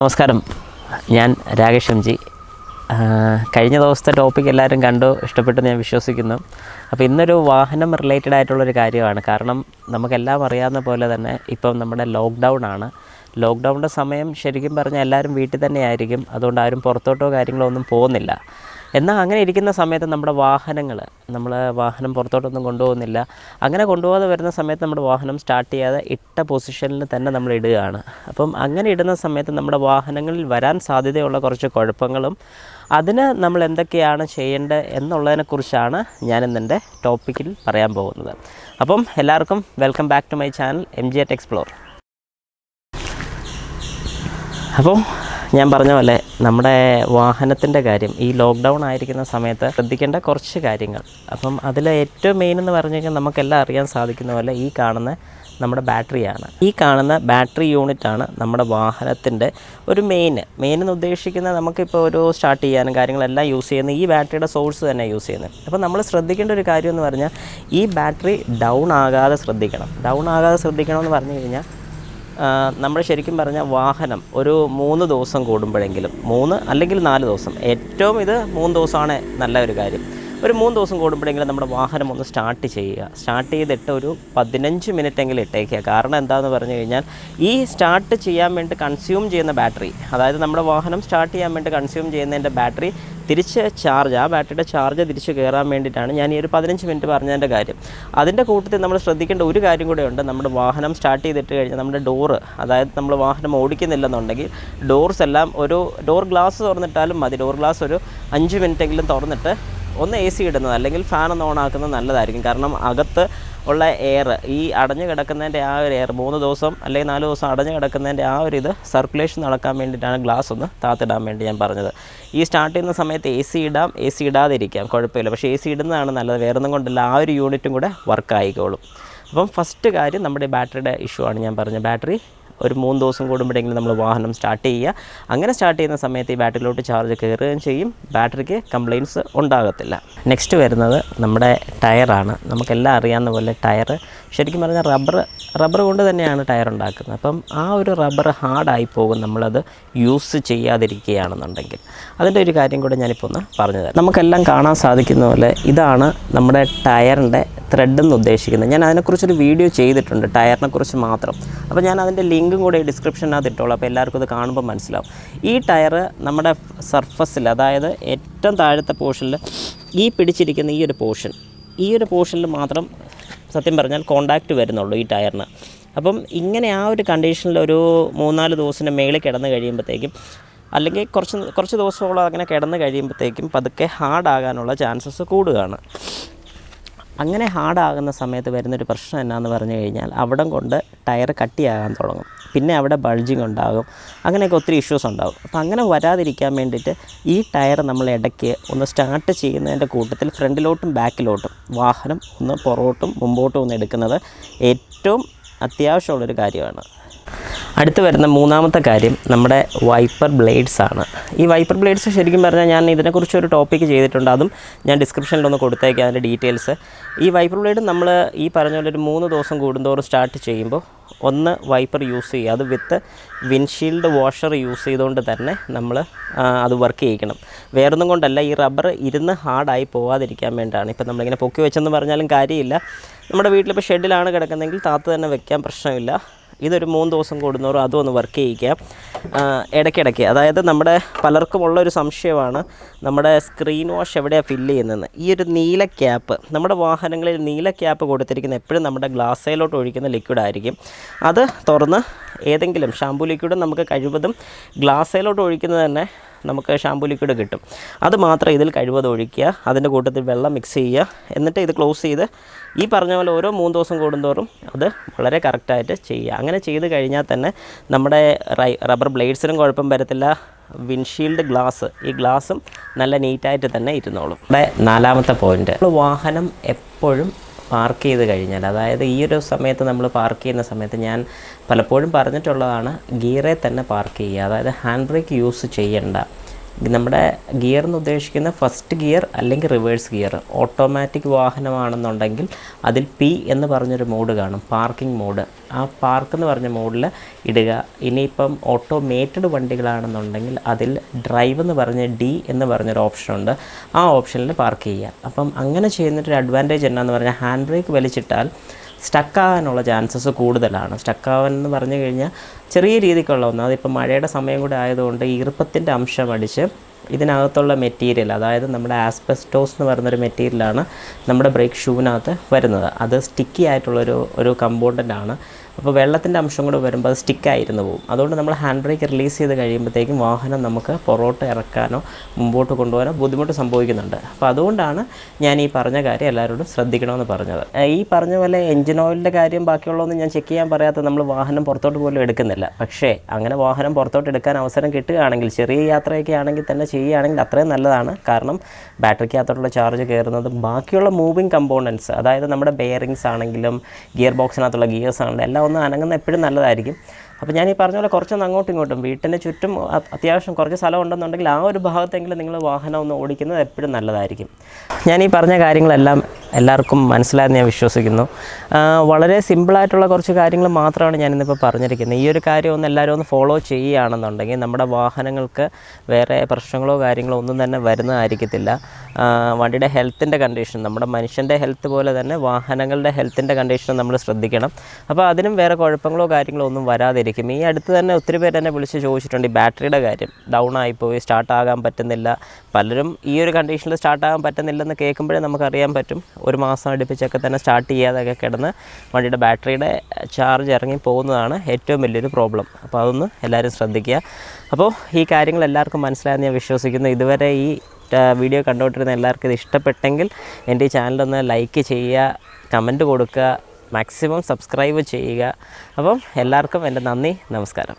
നമസ്കാരം, ഞാൻ Rakesh M G. കഴിഞ്ഞ ദിവസത്തെ ടോപ്പിക് എല്ലാവരും കണ്ടു, ഇഷ്ടപ്പെട്ടെന്ന് ഞാൻ വിശ്വസിക്കുന്നു. അപ്പോൾ ഇന്നൊരു വാഹനം റിലേറ്റഡ് ആയിട്ടുള്ളൊരു കാര്യമാണ്. കാരണം നമുക്കെല്ലാം അറിയാവുന്ന പോലെ തന്നെ ഇപ്പം നമ്മുടെ ലോക്ക്ഡൗൺ ആണ്. ലോക്ക്ഡൗണിൻ്റെ സമയം ശരിക്കും പറഞ്ഞാൽ എല്ലാവരും വീട്ടിൽ തന്നെ ആയിരിക്കും. അതുകൊണ്ട് ആരും പുറത്തോട്ടോ കാര്യങ്ങളോ ഒന്നും പോകുന്നില്ല. എന്നാൽ അങ്ങനെ ഇരിക്കുന്ന സമയത്ത് നമ്മുടെ വാഹനം പുറത്തോട്ടൊന്നും കൊണ്ടുപോകുന്നില്ല. അങ്ങനെ കൊണ്ടുപോകാതെ വരുന്ന സമയത്ത് നമ്മുടെ വാഹനം സ്റ്റാർട്ട് ചെയ്യാതെ ഇട്ട പൊസിഷനിൽ തന്നെ നമ്മൾ ഇടുകയാണ്. അപ്പം അങ്ങനെ ഇടുന്ന സമയത്ത് നമ്മുടെ വാഹനങ്ങളിൽ വരാൻ സാധ്യതയുള്ള കുറച്ച് കുഴപ്പങ്ങളും അതിന് നമ്മൾ എന്തൊക്കെയാണ് ചെയ്യേണ്ടത് എന്നുള്ളതിനെക്കുറിച്ചാണ് ഞാനിന്നെൻ്റെ ടോപ്പിക്കിൽ പറയാൻ പോകുന്നത്. അപ്പം എല്ലാവർക്കും welcome back to my channel MG Explore. അപ്പോൾ ഞാൻ പറഞ്ഞ പോലെ നമ്മുടെ വാഹനത്തിൻ്റെ കാര്യം ഈ ലോക്ക്ഡൗൺ ആയിരിക്കുന്ന സമയത്ത് ശ്രദ്ധിക്കേണ്ട കുറച്ച് കാര്യങ്ങൾ. അപ്പം അതിൽ ഏറ്റവും മെയിൻ എന്ന് പറഞ്ഞു കഴിഞ്ഞാൽ നമുക്കെല്ലാം അറിയാൻ സാധിക്കുന്ന പോലെ ഈ കാണുന്ന നമ്മുടെ ബാറ്ററിയാണ്. ഈ കാണുന്ന ബാറ്ററി യൂണിറ്റാണ് നമ്മുടെ വാഹനത്തിൻ്റെ ഒരു മെയിൻ എന്ന് ഉദ്ദേശിക്കുന്നത്. നമുക്കിപ്പോൾ ഒരു സ്റ്റാർട്ട് ചെയ്യാനും കാര്യങ്ങളെല്ലാം യൂസ് ചെയ്യുന്ന ഈ ബാറ്ററിയുടെ സോഴ്സ് തന്നെ യൂസ് ചെയ്യുന്നത്. അപ്പോൾ നമ്മൾ ശ്രദ്ധിക്കേണ്ട ഒരു കാര്യം എന്ന് പറഞ്ഞാൽ ഈ ബാറ്ററി ഡൗൺ ആകാതെ ശ്രദ്ധിക്കണം എന്ന് പറഞ്ഞു കഴിഞ്ഞാൽ നമ്മൾ ശരിക്കും പറഞ്ഞാൽ വാഹനം ഒരു 3 ദിവസം കൂടുമ്പോഴെങ്കിലും 3 അല്ലെങ്കിൽ 4 ദിവസം, ഏറ്റവും ഇത് 3 ദിവസമാണ് നല്ല ഒരു കാര്യം. ഒരു 3 ദിവസം കൂടുമ്പോഴെങ്കിലും നമ്മുടെ വാഹനം ഒന്ന് സ്റ്റാർട്ട് ചെയ്തിട്ട് ഒരു 15 മിനിറ്റെങ്കിലും ഇട്ടേക്കുക. കാരണം എന്താണെന്ന് പറഞ്ഞു കഴിഞ്ഞാൽ ഈ സ്റ്റാർട്ട് ചെയ്യാൻ വേണ്ടി കൺസ്യൂം ചെയ്യുന്ന ബാറ്ററി, അതായത് നമ്മുടെ വാഹനം സ്റ്റാർട്ട് ചെയ്യാൻ വേണ്ടി കൺസ്യൂം ചെയ്യുന്നതിൻ്റെ ബാറ്ററി തിരിച്ച് ബാറ്ററിയുടെ ചാർജ് തിരിച്ച് കയറാൻ വേണ്ടിയിട്ടാണ് ഞാൻ ഈ ഒരു 15 മിനിറ്റ് പറഞ്ഞതിൻ്റെ കാര്യം. അതിൻ്റെ കൂട്ടത്തിൽ നമ്മൾ ശ്രദ്ധിക്കേണ്ട ഒരു കാര്യം കൂടെ ഉണ്ട്. നമ്മുടെ വാഹനം സ്റ്റാർട്ട് ചെയ്തിട്ട് കഴിഞ്ഞാൽ നമ്മുടെ ഡോറ്, അതായത് നമ്മൾ വാഹനം ഓടിക്കുന്നില്ലെന്നുണ്ടെങ്കിൽ ഡോർസ് എല്ലാം ഒരു ഡോർ ഗ്ലാസ് തുറന്നിട്ടാലും മതി. ഡോർ ഗ്ലാസ് ഒരു 5 മിനിറ്റെങ്കിലും തുറന്നിട്ട് ഒന്ന് AC ഇടുന്നത് അല്ലെങ്കിൽ ഫാൻ ഒന്ന് ഓണാക്കുന്നത് നല്ലതായിരിക്കും. കാരണം അകത്ത് ഉള്ള എയർ, ഈ അടഞ്ഞു കിടക്കുന്നതിൻ്റെ ആ ഒരു എയർ 3 ദിവസം അല്ലെങ്കിൽ 4 ദിവസം അടഞ്ഞു കിടക്കുന്നതിൻ്റെ ആ ഒരു സർക്കുലേഷൻ നടക്കാൻ വേണ്ടിയിട്ടാണ് ഗ്ലാസ് ഒന്ന് താത്തിടാൻ വേണ്ടി ഞാൻ പറഞ്ഞത്. ഈ സ്റ്റാർട്ട് ചെയ്യുന്ന സമയത്ത് AC ഇടാം, AC ഇടാതിരിക്കാം, കുഴപ്പമില്ല. പക്ഷേ AC ഇടുന്നതാണ് നല്ലത്. വേറൊന്നും കൊണ്ടല്ല, ആ ഒരു യൂണിറ്റും കൂടെ വർക്ക് ആയിക്കോളും. അപ്പം ഫസ്റ്റ് കാര്യം നമ്മുടെ ബാറ്ററിയുടെ ഇഷ്യൂ ആണ് ഞാൻ പറഞ്ഞത്. ബാറ്ററി ഒരു 3 ദിവസം കൂടുമ്പോഴെങ്കിലും നമ്മൾ വാഹനം സ്റ്റാർട്ട് ചെയ്യുക. അങ്ങനെ സ്റ്റാർട്ട് ചെയ്യുന്ന സമയത്ത് ഈ ബാറ്ററിയിലോട്ട് ചാർജ് കയറുകയും ചെയ്യും, ബാറ്ററിക്ക് കംപ്ലയിൻറ്റ്സ് ഉണ്ടാകത്തില്ല. നെക്സ്റ്റ് വരുന്നത് നമ്മുടെ ടയറാണ്. നമുക്കെല്ലാം അറിയാവുന്ന പോലെ ടയർ ശരിക്കും പറഞ്ഞാൽ റബ്ബർ കൊണ്ട് തന്നെയാണ് ടയർ ഉണ്ടാക്കുന്നത്. അപ്പം ആ ഒരു റബ്ബർ ഹാർഡായി പോകും നമ്മളത് യൂസ് ചെയ്യാതിരിക്കുകയാണെന്നുണ്ടെങ്കിൽ. അതിൻ്റെ ഒരു കാര്യം കൂടെ ഞാനിപ്പോൾ ഒന്ന് പറഞ്ഞു തരാം. നമുക്കെല്ലാം കാണാൻ സാധിക്കുന്ന പോലെ ഇതാണ് നമ്മുടെ ടയറിൻ്റെ ത്രെഡ് എന്ന് ഉദ്ദേശിക്കുന്നത്. ഞാൻ അതിനെക്കുറിച്ചൊരു വീഡിയോ ചെയ്തിട്ടുണ്ട്, ടയറിനെ കുറിച്ച് മാത്രം. അപ്പോൾ ഞാൻ അതിൻ്റെ ലിങ്കും കൂടെ ഡിസ്ക്രിപ്ഷനകത്ത് ഇട്ടോളാം. അപ്പോൾ എല്ലാവർക്കും ഇത് കാണുമ്പോൾ മനസ്സിലാവും. ഈ ടയർ നമ്മുടെ സർഫസിൽ, അതായത് ഏറ്റവും താഴത്തെ പോർഷനിൽ ഈ പിടിച്ചിരിക്കുന്ന ഈ ഒരു പോർഷനിൽ മാത്രം സത്യം പറഞ്ഞാൽ കോണ്ടാക്റ്റ് വരുന്നുള്ളൂ ഈ ടയറിന്. അപ്പം ഇങ്ങനെ ആ ഒരു കണ്ടീഷനിൽ ഒരു 3-4 ദിവസത്തിന് മേളിൽ കിടന്ന് കഴിയുമ്പോഴത്തേക്കും, അല്ലെങ്കിൽ കുറച്ച് ദിവസത്തോളം അങ്ങനെ കിടന്ന് കഴിയുമ്പോഴത്തേക്കും പതുക്കെ ഹാർഡാകാനുള്ള ചാൻസസ് കൂടുകയാണ്. അങ്ങനെ ഹാർഡാകുന്ന സമയത്ത് വരുന്നൊരു പ്രശ്നം എന്നാന്ന് പറഞ്ഞു കഴിഞ്ഞാൽ അവിടം കൊണ്ട് ടയർ കട്ടിയാകാൻ തുടങ്ങും. പിന്നെ അവിടെ ബൾജിങ് ഉണ്ടാകും, അങ്ങനെയൊക്കെ ഒത്തിരി ഇഷ്യൂസ് ഉണ്ടാകും. അപ്പോൾ അങ്ങനെ വരാതിരിക്കാൻ വേണ്ടിയിട്ട് ഈ ടയർ നമ്മൾ ഇടയ്ക്ക് ഒന്ന് സ്റ്റാർട്ട് ചെയ്യുന്നതിൻ്റെ കൂട്ടത്തിൽ ഫ്രണ്ടിലോട്ടും ബാക്കിലോട്ടും വാഹനം ഒന്ന് പുറകോട്ടും മുമ്പോട്ടും ഒന്ന് എടുക്കുന്നത് ഏറ്റവും അത്യാവശ്യമുള്ളൊരു കാര്യമാണ്. അടുത്ത് വരുന്ന മൂന്നാമത്തെ കാര്യം നമ്മുടെ വൈപ്പർ ബ്ലേഡ്സ് ആണ്. ഈ വൈപ്പർ ബ്ലേഡ്സ് ശരിക്കും പറഞ്ഞാൽ ഞാൻ ഇതിനെക്കുറിച്ചൊരു ടോപ്പിക്ക് ചെയ്തിട്ടുണ്ട്, അതും ഞാൻ ഡിസ്ക്രിപ്ഷനിലൊന്ന് കൊടുത്തേക്കാം അതിൻ്റെ ഡീറ്റെയിൽസ്. ഈ വൈപ്പർ ബ്ലേഡ് നമ്മൾ ഈ പറഞ്ഞ പോലെ ഒരു 3 ദിവസം കൂടുന്തോറും സ്റ്റാർട്ട് ചെയ്യുമ്പോൾ ഒന്ന് വൈപ്പർ യൂസ് ചെയ്യുക. അത് വിത്ത് വിൻഷീൽഡ് വാഷർ യൂസ് ചെയ്തുകൊണ്ട് തന്നെ നമ്മൾ അത് വർക്ക് ചെയ്യിക്കണം. വേറൊന്നും കൊണ്ടല്ല, ഈ റബ്ബർ ഇരുന്ന് ഹാർഡായി പോകാതിരിക്കാൻ വേണ്ടിയിട്ടാണ്. ഇപ്പം നമ്മളിങ്ങനെ പൊക്കി വെച്ചെന്ന് പറഞ്ഞാലും കാര്യമില്ല. നമ്മുടെ വീട്ടിലിപ്പോൾ ഷെഡിലാണ് കിടക്കുന്നതെങ്കിൽ താത്ത് തന്നെ വെക്കാൻ പ്രശ്നമില്ല. ഇതൊരു 3 ദിവസം കൂടുന്നവരും അതും ഒന്ന് വർക്ക് ചെയ്യിക്കാം ഇടയ്ക്കിടയ്ക്ക്. അതായത് നമ്മുടെ പലർക്കും ഉള്ളൊരു സംശയമാണ്, നമ്മുടെ സ്ക്രീൻ വാഷ് എവിടെയാണ് ഫില്ല് ചെയ്യുന്നതെന്ന്. ഈ ഒരു നീല ക്യാപ്പ്, നമ്മുടെ വാഹനങ്ങളിൽ നീല ക്യാപ്പ് കൊടുത്തിരിക്കുന്ന എപ്പോഴും നമ്മുടെ ഗ്ലാസ്സയിലോട്ട് ഒഴിക്കുന്ന ലിക്വിഡ് ആയിരിക്കും. അത് തുറന്ന് ഏതെങ്കിലും ഷാമ്പൂ ലിക്വിഡ് നമുക്ക് കഴിവതും ഗ്ലാസ്സയിലോട്ട് ഒഴിക്കുന്നത് തന്നെ നമുക്ക് ഷാമ്പൂ ലിക്വിഡ് കിട്ടും. അത് മാത്രം ഇതിൽ കഴിവതും ഒഴിക്കുക. അതിൻ്റെ കൂട്ടത്തിൽ വെള്ളം മിക്സ് ചെയ്യുക. എന്നിട്ട് ഇത് ക്ലോസ് ചെയ്ത് ഈ പറഞ്ഞ പോലെ ഓരോ 3 ദിവസം കൂടുന്തോറും അത് വളരെ കറക്റ്റായിട്ട് ചെയ്യുക. അങ്ങനെ ചെയ്ത് കഴിഞ്ഞാൽ തന്നെ നമ്മുടെ റബ്ബർ ബ്ലേഡ്സിനും കുഴപ്പം വരത്തില്ല. വിൻഷീൽഡ് ഈ ഗ്ലാസും നല്ല നീറ്റായിട്ട് തന്നെ ഇരുന്നോളും. ഇവിടെ 4ാമത്തെ പോയിൻറ്റ്, വാഹനം എപ്പോഴും പാർക്ക് ചെയ്ത് കഴിഞ്ഞാൽ, അതായത് ഈ ഒരു സമയത്ത് നമ്മൾ പാർക്ക് ചെയ്യുന്ന സമയത്ത് ഞാൻ പലപ്പോഴും പറഞ്ഞിട്ടുള്ളതാണ്, ഗിയറെ തന്നെ പാർക്ക് ചെയ്യുക. അതായത് ഹാൻഡ് ബ്രേക്ക് യൂസ് ചെയ്യേണ്ട. നമ്മുടെ ഗിയർ എന്ന് ഉദ്ദേശിക്കുന്ന ഫസ്റ്റ് ഗിയർ അല്ലെങ്കിൽ റിവേഴ്സ് ഗിയർ. ഓട്ടോമാറ്റിക് വാഹനമാണെന്നുണ്ടെങ്കിൽ അതിൽ പി എന്ന് പറഞ്ഞൊരു മോഡ് കാണും, പാർക്കിംഗ് മോഡ്. ആ പാർക്ക് എന്ന് പറഞ്ഞ മോഡിൽ ഇടുക. ഇനിയിപ്പം ഓട്ടോമേറ്റഡ് വണ്ടികളാണെന്നുണ്ടെങ്കിൽ അതിൽ ഡ്രൈവ് എന്ന് പറഞ്ഞ് ഡി എന്ന് പറഞ്ഞൊരു ഓപ്ഷനുണ്ട്, ആ ഓപ്ഷനിൽ പാർക്ക് ചെയ്യുക. അപ്പം അങ്ങനെ ചെയ്യുന്നൊരു അഡ്വാൻറ്റേജ് എന്നാന്ന് പറഞ്ഞാൽ ഹാൻഡ് ബ്രേക്ക് വലിച്ചിട്ടാൽ സ്റ്റക്കാകാനുള്ള ചാൻസസ് കൂടുതലാണ്. സ്റ്റക്കാവാൻ എന്ന് പറഞ്ഞു കഴിഞ്ഞാൽ ചെറിയ രീതിക്കുള്ള ഒന്ന്, അതിപ്പോൾ മഴയുടെ സമയം കൂടെ ആയതുകൊണ്ട് ഈർപ്പത്തിൻ്റെ അംശം അടിച്ച് ഇതിനകത്തുള്ള മെറ്റീരിയൽ, അതായത് നമ്മുടെ ആസ്ബസ്റ്റോസ് എന്ന് പറയുന്നൊരു മെറ്റീരിയലാണ് നമ്മുടെ ബ്രേക്ക് ഷൂവിനകത്ത് വരുന്നത്. അത് സ്റ്റിക്കി ആയിട്ടുള്ളൊരു കമ്പോണൻ്റാണ്. അപ്പോൾ വെള്ളത്തിൻ്റെ അംശം കൂടെ വരുമ്പോൾ അത് സ്റ്റിക്കായിരുന്നു പോകും. അതുകൊണ്ട് നമ്മൾ ഹാൻഡ് ബ്രേക്ക് റിലീസ് ചെയ്ത് കഴിയുമ്പോഴത്തേക്കും വാഹനം നമുക്ക് പുറകോട്ട് ഇറക്കാനോ മുമ്പോട്ട് കൊണ്ടുപോകാനോ ബുദ്ധിമുട്ട് സംഭവിക്കുന്നുണ്ട്. അപ്പോൾ അതുകൊണ്ടാണ് ഞാൻ ഈ പറഞ്ഞ കാര്യം എല്ലാവരോടും ശ്രദ്ധിക്കണമെന്ന് പറഞ്ഞത്. ഈ പറഞ്ഞ പോലെ എൻജിൻ ഓയിലിൻ്റെ കാര്യം ബാക്കിയുള്ളതൊന്നും ഞാൻ ചെക്ക് ചെയ്യാൻ പറയാത്ത നമ്മൾ വാഹനം പുറത്തോട്ട് പോലും എടുക്കുന്നില്ല. പക്ഷേ അങ്ങനെ വാഹനം പുറത്തോട്ട് എടുക്കാൻ അവസരം കിട്ടുകയാണെങ്കിൽ, ചെറിയ യാത്രയൊക്കെ ആണെങ്കിൽ തന്നെ ചെയ്യുകയാണെങ്കിൽ അത്രയും നല്ലതാണ്. കാരണം ബാറ്ററിക്കകത്തോട്ടുള്ള ചാർജ് കയറുന്നതും ബാക്കിയുള്ള മൂവിങ് കമ്പോണൻസ്, അതായത് നമ്മുടെ ബെയറിങ്സ് ആണെങ്കിലും ഗിയർ ബോക്സിനകത്തുള്ള ഗിയേഴ്സ് ആണെങ്കിലും എല്ലാം ഒന്ന് അനങ്ങുന്ന എപ്പോഴും നല്ലതായിരിക്കും. അപ്പോൾ ഞാൻ ഈ പറഞ്ഞ പോലെ കുറച്ചൊന്ന് അങ്ങോട്ടും ഇങ്ങോട്ടും വീട്ടിന് ചുറ്റും അത്യാവശ്യം കുറച്ച് സ്ഥലം ഉണ്ടെന്നുണ്ടെങ്കിൽ ആ ഒരു ഭാഗത്തെങ്കിലും നിങ്ങൾ വാഹനം ഒന്ന് ഓടിക്കുന്നത് എപ്പോഴും നല്ലതായിരിക്കും. ഞാൻ ഈ പറഞ്ഞ കാര്യങ്ങളെല്ലാം എല്ലാവർക്കും മനസ്സിലായെന്ന് ഞാൻ വിശ്വസിക്കുന്നു. വളരെ സിമ്പിളായിട്ടുള്ള കുറച്ച് കാര്യങ്ങൾ മാത്രമാണ് ഞാനിന്നിപ്പോൾ പറഞ്ഞിരിക്കുന്നത്. ഈ ഒരു കാര്യം ഒന്ന് എല്ലാവരും ഒന്ന് ഫോളോ ചെയ്യുകയാണെന്നുണ്ടെങ്കിൽ നമ്മുടെ വാഹനങ്ങൾക്ക് വേറെ പ്രശ്നങ്ങളോ കാര്യങ്ങളോ ഒന്നും തന്നെ വരുന്നതായിരിക്കത്തില്ല. വണ്ടിയുടെ ഹെൽത്തിൻ്റെ കണ്ടീഷൻ, നമ്മുടെ മനുഷ്യൻ്റെ ഹെൽത്ത് പോലെ തന്നെ വാഹനങ്ങളുടെ ഹെൽത്തിൻ്റെ കണ്ടീഷൻ നമ്മൾ ശ്രദ്ധിക്കണം. അപ്പോൾ അതിനും വേറെ കുഴപ്പങ്ങളോ കാര്യങ്ങളോ ഒന്നും വരാതിരിക്കും. ഈ അടുത്ത് തന്നെ ഒത്തിരി പേര് എന്നെ വിളിച്ച് ചോദിച്ചിട്ടുണ്ട് ഈ ബാറ്ററിയുടെ കാര്യം. ഡൗൺ ആയിപ്പോയി, സ്റ്റാർട്ടാകാൻ പറ്റുന്നില്ല. പലരും ഈ ഒരു കണ്ടീഷനിൽ സ്റ്റാർട്ടാകാൻ പറ്റുന്നില്ലെന്ന് കേൾക്കുമ്പോഴേ നമുക്കറിയാൻ പറ്റും. ഒരു മാസം അടുപ്പിച്ചൊക്കെ തന്നെ സ്റ്റാർട്ട് ചെയ്യാതെയൊക്കെ കിടന്ന് വണ്ടിയുടെ ബാറ്ററിയുടെ ചാർജ് ഇറങ്ങി പോകുന്നതാണ് ഏറ്റവും വലിയൊരു പ്രോബ്ലം. അപ്പോൾ അതൊന്ന് എല്ലാവരും ശ്രദ്ധിക്കുക. അപ്പോൾ ഈ കാര്യങ്ങൾ എല്ലാവർക്കും മനസ്സിലായെന്ന് ഞാൻ വിശ്വസിക്കുന്നു. ഇതുവരെ ഈ വീഡിയോ കണ്ടുകൊണ്ടിരുന്ന എല്ലാവർക്കും ഇത് ഇഷ്ടപ്പെട്ടെങ്കിൽ എൻ്റെ ഈ ചാനലൊന്ന് ലൈക്ക് ചെയ്യുക, കമൻറ്റ് കൊടുക്കുക, മാക്സിമം സബ്സ്ക്രൈബ് ചെയ്യുക. അപ്പം എല്ലാവർക്കും എൻ്റെ നന്ദി, നമസ്കാരം.